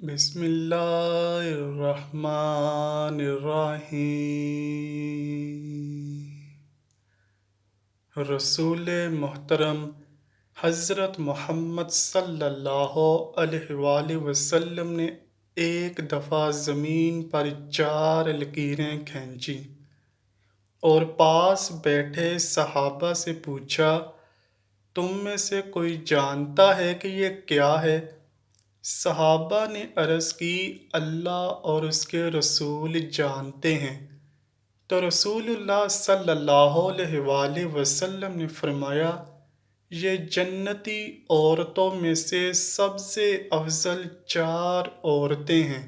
بسم اللہ الرحمن الرحیم۔ رسول محترم حضرت محمد صلی اللہ علیہ وآلہ وسلم نے ایک دفعہ زمین پر 4 لکیریں کھینچی اور پاس بیٹھے صحابہ سے پوچھا، تم میں سے کوئی جانتا ہے کہ یہ کیا ہے؟ صحابہ نے عرض کی، اللہ اور اس کے رسول جانتے ہیں۔ تو رسول اللہ صلی اللہ علیہ وآلہ وسلم نے فرمایا، یہ جنتی عورتوں میں سے سب سے افضل 4 عورتیں ہیں: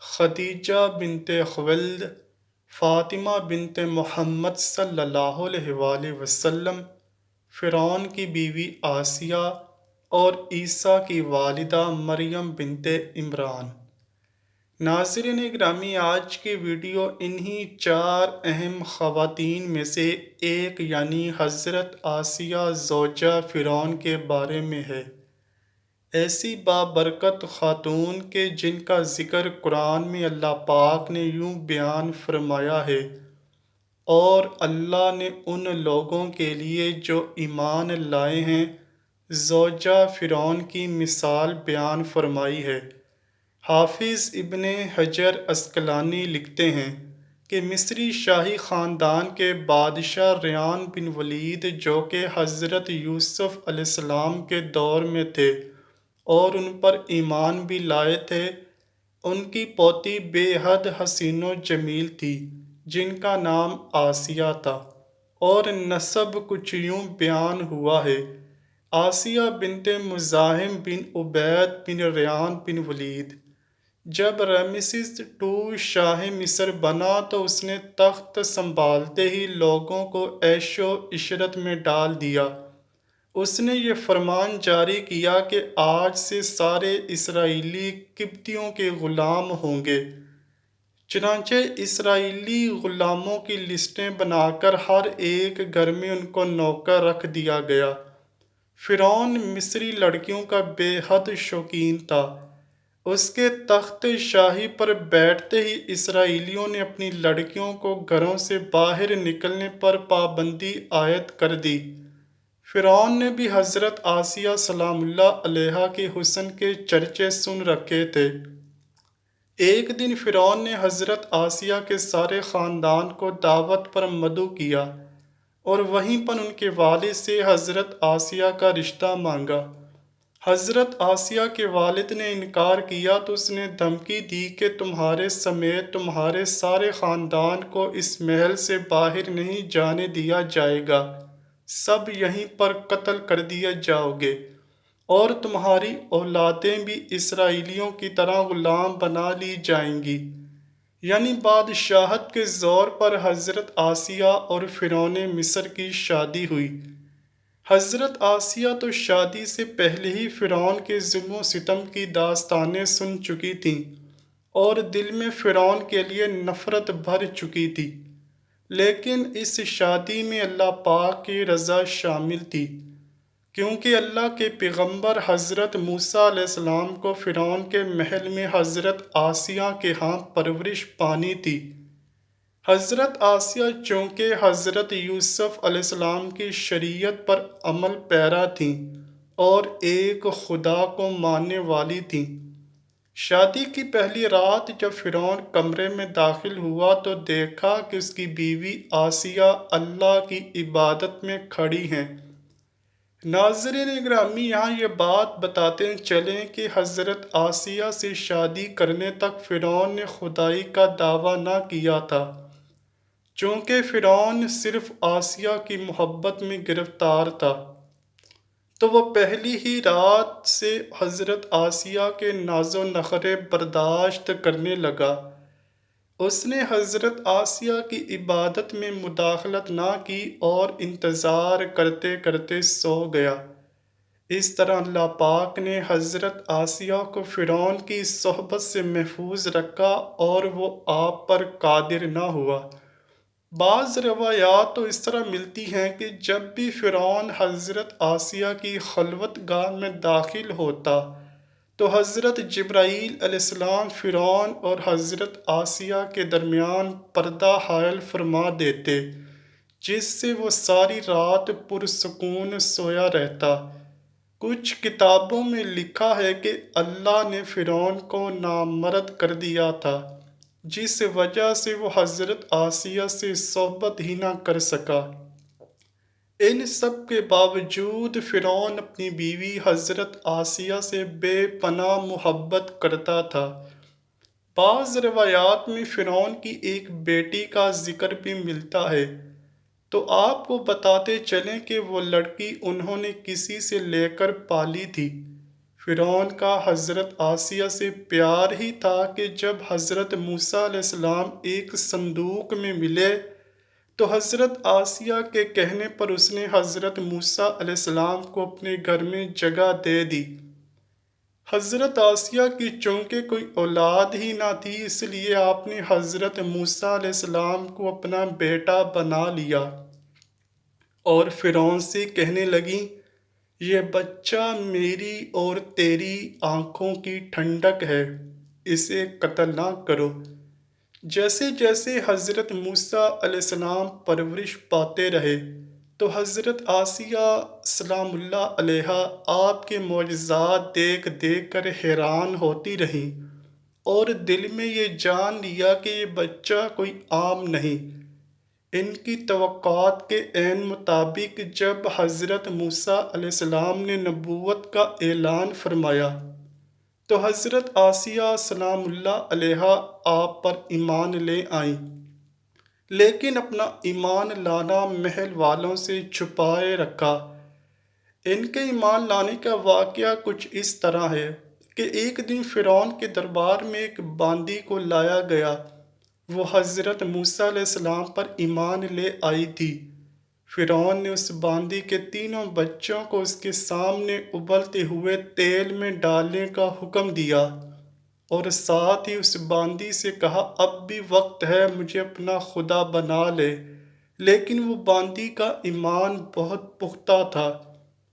خدیجہ بنت خویلد، فاطمہ بنت محمد صلی اللہ علیہ وآلہ وسلم، فرعون کی بیوی آسیہ اور عیسیٰ کی والدہ مریم بنت عمران۔ ناظرین گرامی، آج کی ویڈیو انہی 4 اہم خواتین میں سے ایک یعنی حضرت آسیہ زوجہ فرعون کے بارے میں ہے۔ ایسی بابرکت خاتون کے جن کا ذکر قرآن میں اللہ پاک نے یوں بیان فرمایا ہے، اور اللہ نے ان لوگوں کے لیے جو ایمان لائے ہیں زوجہ فرعون کی مثال بیان فرمائی ہے۔ حافظ ابن حجر عسقلانی لکھتے ہیں کہ مصری شاہی خاندان کے بادشاہ ریان بن ولید، جو کہ حضرت یوسف علیہ السلام کے دور میں تھے اور ان پر ایمان بھی لائے تھے، ان کی پوتی بے حد حسین و جمیل تھی جن کا نام آسیہ تھا، اور نسب کچھ یوں بیان ہوا ہے: آسیہ بنت مزاحم بن عبید بن ریان بن ولید۔ جب رامسیس II شاہ مصر بنا تو اس نے تخت سنبھالتے ہی لوگوں کو عیش و عشرت میں ڈال دیا۔ اس نے یہ فرمان جاری کیا کہ آج سے سارے اسرائیلی قبطیوں کے غلام ہوں گے۔ چنانچہ اسرائیلی غلاموں کی لسٹیں بنا کر ہر ایک گھر میں ان کو نوکر رکھ دیا گیا۔ فرعون مصری لڑکیوں کا بے حد شوقین تھا۔ اس کے تخت شاہی پر بیٹھتے ہی اسرائیلیوں نے اپنی لڑکیوں کو گھروں سے باہر نکلنے پر پابندی عائد کر دی۔ فرعون نے بھی حضرت آسیہ سلام اللہ علیہا کے حسن کے چرچے سن رکھے تھے۔ ایک دن فرعون نے حضرت آسیہ کے سارے خاندان کو دعوت پر مدعو کیا اور وہیں پر ان کے والد سے حضرت آسیہ کا رشتہ مانگا۔ حضرت آسیہ کے والد نے انکار کیا تو اس نے دھمکی دی کہ تمہارے سمیت تمہارے سارے خاندان کو اس محل سے باہر نہیں جانے دیا جائے گا، سب یہیں پر قتل کر دیے جاؤ گے، اور تمہاری اولادیں بھی اسرائیلیوں کی طرح غلام بنا لی جائیں گی۔ یعنی بادشاہت کے زور پر حضرت آسیہ اور فرعون مصر کی شادی ہوئی۔ حضرت آسیہ تو شادی سے پہلے ہی فرعون کے ظلم و ستم کی داستانیں سن چکی تھیں اور دل میں فرعون کے لیے نفرت بھر چکی تھی، لیکن اس شادی میں اللہ پاک کی رضا شامل تھی، کیونکہ اللہ کے پیغمبر حضرت موسیٰ علیہ السلام کو فرعون کے محل میں حضرت آسیہ کے ہاں پرورش پانی تھی۔ حضرت آسیہ چونکہ حضرت یوسف علیہ السلام کی شریعت پر عمل پیرا تھیں اور ایک خدا کو ماننے والی تھیں۔ شادی کی پہلی رات جب فرعون کمرے میں داخل ہوا تو دیکھا کہ اس کی بیوی آسیہ اللہ کی عبادت میں کھڑی ہیں۔ ناظرین گرامی، یہاں یہ بات بتاتے چلیں کہ حضرت آسیہ سے شادی کرنے تک فرعون نے خدائی کا دعویٰ نہ کیا تھا، چونکہ فرعون صرف آسیہ کی محبت میں گرفتار تھا، تو وہ پہلی ہی رات سے حضرت آسیہ کے ناز و نخرے برداشت کرنے لگا۔ اس نے حضرت آسیہ کی عبادت میں مداخلت نہ کی اور انتظار کرتے کرتے سو گیا۔ اس طرح اللہ پاک نے حضرت آسیہ کو فرعون کی صحبت سے محفوظ رکھا اور وہ آپ پر قادر نہ ہوا۔ بعض روایات تو اس طرح ملتی ہیں کہ جب بھی فرعون حضرت آسیہ کی خلوت گاہ میں داخل ہوتا تو حضرت جبرائیل علیہ السلام فرعون اور حضرت آسیہ کے درمیان پردہ حائل فرما دیتے، جس سے وہ ساری رات پرسکون سویا رہتا۔ کچھ کتابوں میں لکھا ہے کہ اللہ نے فرعون کو نامرد کر دیا تھا، جس وجہ سے وہ حضرت آسیہ سے صحبت ہی نہ کر سکا۔ ان سب کے باوجود فرعون اپنی بیوی حضرت آسیہ سے بے پناہ محبت کرتا تھا۔ بعض روایات میں فرعون کی ایک بیٹی کا ذکر بھی ملتا ہے، تو آپ کو بتاتے چلیں کہ وہ لڑکی انہوں نے کسی سے لے کر پالی تھی۔ فرعون کا حضرت آسیہ سے پیار ہی تھا کہ جب حضرت موسیٰ علیہ السلام ایک صندوق میں ملے تو حضرت آسیہ کے کہنے پر اس نے حضرت موسیٰ علیہ السلام کو اپنے گھر میں جگہ دے دی۔ حضرت آسیہ کی چونکہ کوئی اولاد ہی نہ تھی، اس لیے آپ نے حضرت موسیٰ علیہ السلام کو اپنا بیٹا بنا لیا اور فرعون سے کہنے لگیں، یہ بچہ میری اور تیری آنکھوں کی ٹھنڈک ہے، اسے قتل نہ کرو۔ جیسے جیسے حضرت موسیٰ علیہ السلام پرورش پاتے رہے تو حضرت آسیہ سلام اللہ علیہا آپ کے معجزات دیکھ دیکھ کر حیران ہوتی رہیں اور دل میں یہ جان لیا کہ یہ بچہ کوئی عام نہیں۔ ان کی توقعات کے عین مطابق جب حضرت موسیٰ علیہ السلام نے نبوت کا اعلان فرمایا تو حضرت آسیہ سلام اللہ علیہا آپ پر ایمان لے آئیں، لیکن اپنا ایمان لانا محل والوں سے چھپائے رکھا۔ ان کے ایمان لانے کا واقعہ کچھ اس طرح ہے کہ ایک دن فرعون کے دربار میں ایک باندی کو لایا گیا، وہ حضرت موسیٰ علیہ السلام پر ایمان لے آئی تھی۔ فرعون نے اس باندی کے تینوں بچوں کو اس کے سامنے ابلتے ہوئے تیل میں ڈالنے کا حکم دیا اور ساتھ ہی اس باندی سے کہا، اب بھی وقت ہے، مجھے اپنا خدا بنا لے۔ لیکن وہ باندی کا ایمان بہت پختہ تھا۔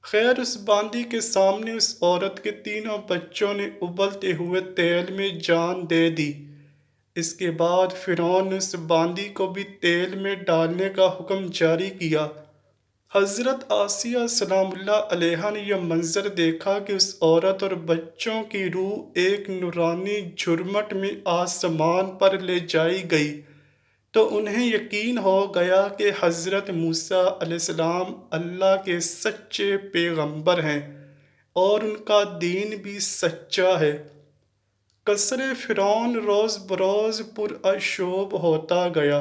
خیر، اس باندی کے سامنے اس عورت کے تینوں بچوں نے ابلتے ہوئے تیل میں جان دے دی۔ اس کے بعد فرعون نے اس باندی کو بھی تیل میں ڈالنے کا حکم جاری کیا۔ حضرت آسیہ سلام اللہ علیہا نے یہ منظر دیکھا کہ اس عورت اور بچوں کی روح ایک نورانی جھرمٹ میں آسمان پر لے جائی گئی، تو انہیں یقین ہو گیا کہ حضرت موسیٰ علیہ السلام اللہ کے سچے پیغمبر ہیں اور ان کا دین بھی سچا ہے۔ قصر فرعون روز بروز پرآشوب ہوتا گیا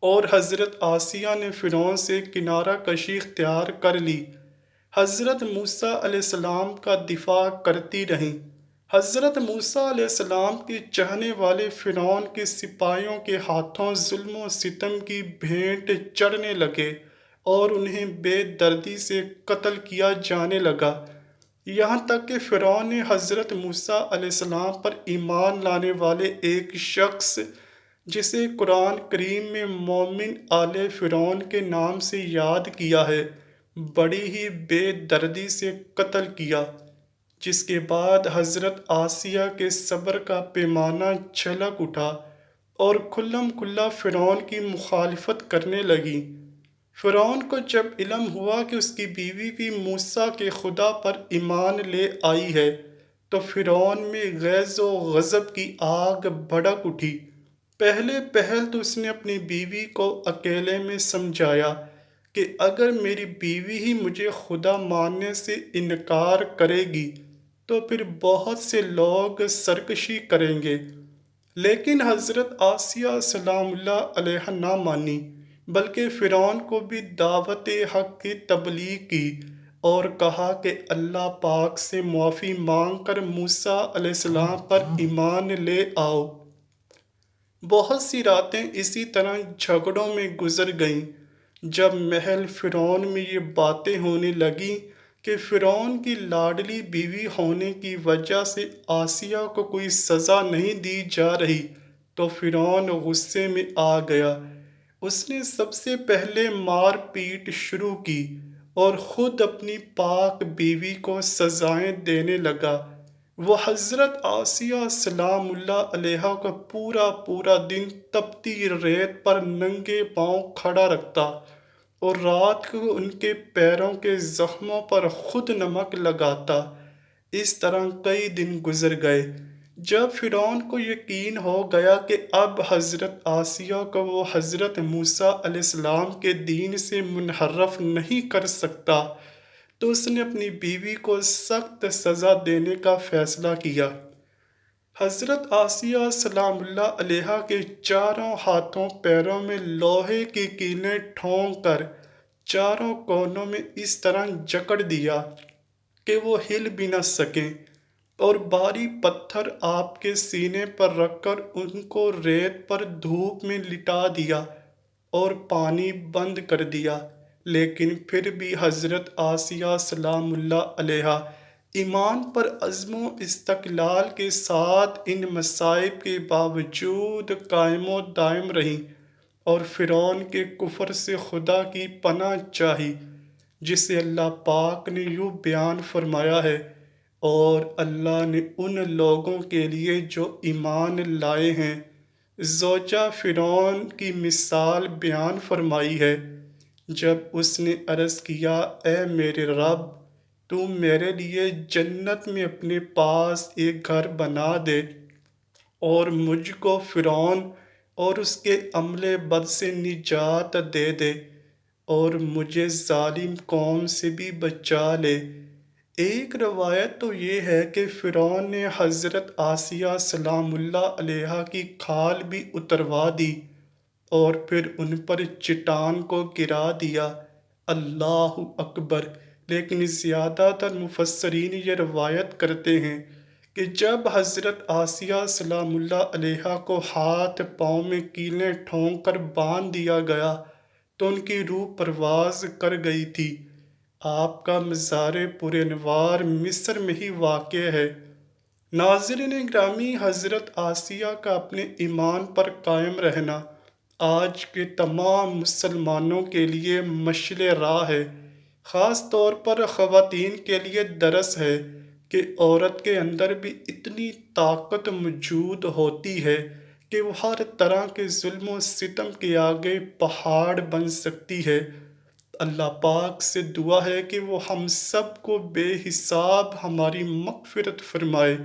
اور حضرت آسیہ نے فرعون سے کنارہ کشی اختیار کر لی۔ حضرت موسیٰ علیہ السلام کا دفاع کرتی رہیں۔ حضرت موسیٰ علیہ السلام کے چاہنے والے فرعون کے سپاہیوں کے ہاتھوں ظلم و ستم کی بھینٹ چڑھنے لگے اور انہیں بے دردی سے قتل کیا جانے لگا، یہاں تک کہ فرعون نے حضرت موسیٰ علیہ السلام پر ایمان لانے والے ایک شخص جسے قرآن کریم میں مومن آل فرعون کے نام سے یاد کیا ہے، بڑی ہی بے دردی سے قتل کیا، جس کے بعد حضرت آسیہ کے صبر کا پیمانہ چھلک اٹھا اور کھلم کھلا فرعون کی مخالفت کرنے لگی۔ فرعون کو جب علم ہوا کہ اس کی بیوی بھی موسیٰ کے خدا پر ایمان لے آئی ہے تو فرعون میں غیظ و غضب کی آگ بھڑک اٹھی۔ پہل تو اس نے اپنی بیوی کو اکیلے میں سمجھایا کہ اگر میری بیوی ہی مجھے خدا ماننے سے انکار کرے گی تو پھر بہت سے لوگ سرکشی کریں گے، لیکن حضرت آسیہ سلام اللہ علیہا نہ مانی، بلکہ فرعون کو بھی دعوت حق کی تبلیغ کی اور کہا کہ اللہ پاک سے معافی مانگ کر موسیٰ علیہ السلام پر ایمان لے آؤ۔ بہت سی راتیں اسی طرح جھگڑوں میں گزر گئیں۔ جب محل فرعون میں یہ باتیں ہونے لگیں کہ فرعون کی لاڈلی بیوی ہونے کی وجہ سے آسیہ کو کوئی سزا نہیں دی جا رہی تو فرعون غصے میں آ گیا۔ اس نے سب سے پہلے مار پیٹ شروع کی اور خود اپنی پاک بیوی کو سزائیں دینے لگا۔ وہ حضرت آسیہ سلام اللہ علیہا کا پورا دن تپتی ریت پر ننگے پاؤں کھڑا رکھتا اور رات کو ان کے پیروں کے زخموں پر خود نمک لگاتا۔ اس طرح کئی دن گزر گئے۔ جب فرعون کو یقین ہو گیا کہ اب حضرت آسیہ کو وہ حضرت موسیٰ علیہ السلام کے دین سے منحرف نہیں کر سکتا، تو اس نے اپنی بیوی کو سخت سزا دینے کا فیصلہ کیا۔ حضرت آسیہ سلام اللہ علیہا کے چاروں ہاتھوں پیروں میں لوہے کی کیلیں ٹھونک کر چاروں کونوں میں اس طرح جکڑ دیا کہ وہ ہل بھی نہ سکیں، اور بھاری پتھر آپ کے سینے پر رکھ کر ان کو ریت پر دھوپ میں لٹا دیا اور پانی بند کر دیا۔ لیکن پھر بھی حضرت آسیہ سلام اللہ علیہا ایمان پر عزم و استقلال کے ساتھ ان مصائب کے باوجود قائم و دائم رہیں اور فرعون کے کفر سے خدا کی پناہ چاہی، جسے اللہ پاک نے یوں بیان فرمایا ہے: اور اللہ نے ان لوگوں کے لیے جو ایمان لائے ہیں زوجہ فرعون کی مثال بیان فرمائی ہے، جب اس نے عرض کیا: اے میرے رب، تو میرے لیے جنت میں اپنے پاس ایک گھر بنا دے اور مجھ کو فرعون اور اس کے عمل بد سے نجات دے دے اور مجھے ظالم قوم سے بھی بچا لے۔ ایک روایت تو یہ ہے کہ فرعون نے حضرت آسیہ سلام اللہ علیہا کی کھال بھی اتروا دی اور پھر ان پر چٹان کو گرا دیا۔ اللہ اکبر! لیکن زیادہ تر مفسرین یہ روایت کرتے ہیں کہ جب حضرت آسیہ سلام اللہ علیہا کو ہاتھ پاؤں میں کیلیں ٹھونک کر باندھ دیا گیا تو ان کی روح پرواز کر گئی تھی۔ آپ کا مزار پر انوار مصر میں ہی واقع ہے۔ ناظرین گرامی، حضرت آسیہ کا اپنے ایمان پر قائم رہنا آج کے تمام مسلمانوں کے لیے مشعل راہ ہے۔ خاص طور پر خواتین کے لیے درس ہے کہ عورت کے اندر بھی اتنی طاقت موجود ہوتی ہے کہ وہ ہر طرح کے ظلم و ستم کے آگے پہاڑ بن سکتی ہے۔ اللہ پاک سے دعا ہے کہ وہ ہم سب کو بے حساب ہماری مغفرت فرمائے،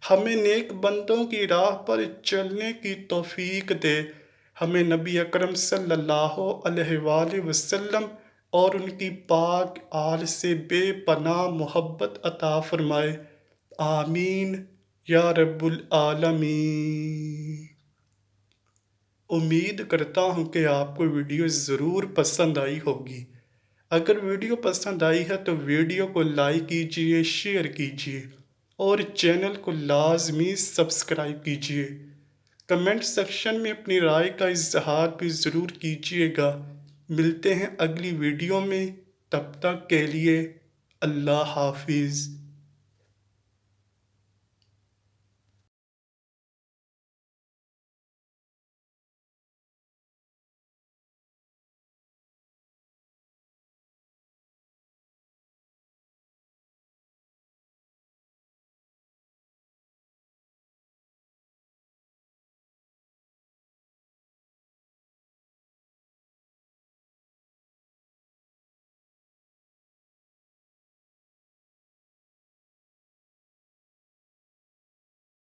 ہمیں نیک بندوں کی راہ پر چلنے کی توفیق دے، ہمیں نبی اکرم صلی اللہ علیہ وآلہ وسلم اور ان کی پاک آل سے بے پناہ محبت عطا فرمائے۔ آمین یا رب العالمین۔ امید کرتا ہوں کہ آپ کو ویڈیو ضرور پسند آئی ہوگی۔ اگر ویڈیو پسند آئی ہے تو ویڈیو کو لائک کیجئے، شیئر کیجئے اور چینل کو لازمی سبسکرائب کیجئے۔ کمنٹ سیکشن میں اپنی رائے کا اظہار بھی ضرور کیجئے گا۔ ملتے ہیں اگلی ویڈیو میں، تب تک کے لیے اللہ حافظ۔